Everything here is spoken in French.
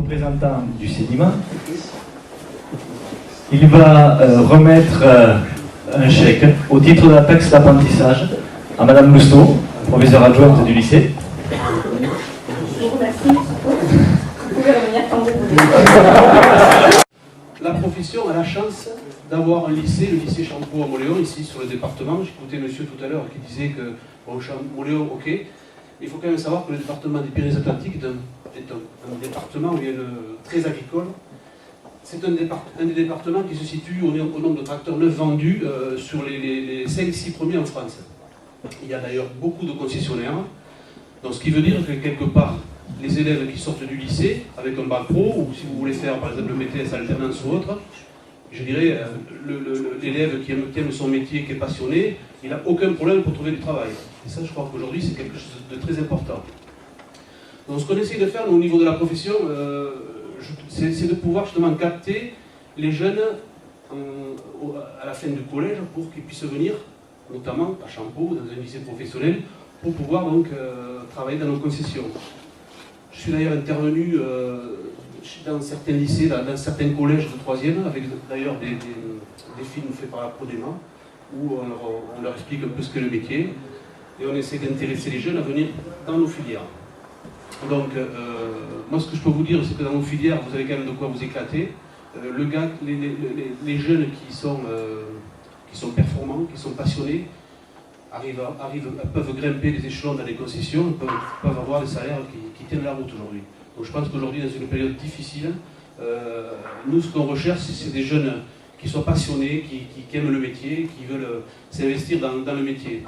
représentant du CEDIMA. Il va remettre un chèque au titre de la taxe d'apprentissage à Madame Lousseau, professeure adjointe du lycée. Je vous remercie. Vous pouvez revenir quand vous voulez. La profession a la chance d'avoir un lycée, le lycée Champeau à Mauléon, ici sur le département. J'écoutais monsieur tout à l'heure qui disait que bon, Mauléon, ok. Mais il faut quand même savoir que le département des Pyrénées-Atlantiques est un département où il y a très agricole. C'est un des départements qui se situe au nombre de tracteurs neufs vendus sur les 5-6 premiers en France. Il y a d'ailleurs beaucoup de concessionnaires. Donc ce qui veut dire que quelque part, les élèves qui sortent du lycée avec un bac pro, ou si vous voulez faire par exemple le BTS alternance ou autre, je dirais l'élève qui aime son métier, qui est passionné, il n'a aucun problème pour trouver du travail. Et ça, je crois qu'aujourd'hui, c'est quelque chose de très important. Donc ce qu'on essaie de faire au niveau de la profession, c'est de pouvoir justement capter les jeunes à la fin du collège pour qu'ils puissent venir, notamment à Champeau, dans un lycée professionnel, pour pouvoir donc travailler dans nos concessions. Je suis d'ailleurs intervenu dans certains lycées, dans certains collèges de 3e, avec d'ailleurs des films faits par la Prodema, où on leur explique un peu ce qu'est le métier, et on essaie d'intéresser les jeunes à venir dans nos filières. Donc, moi ce que je peux vous dire, c'est que dans nos filières, vous avez quand même de quoi vous éclater. Les jeunes qui sont performants, qui sont passionnés, peuvent grimper les échelons dans les concessions, peuvent avoir des salaires qui tiennent la route aujourd'hui. Donc je pense qu'aujourd'hui, dans une période difficile, nous, ce qu'on recherche, c'est des jeunes qui soient passionnés, qui aiment le métier, qui veulent s'investir dans le métier.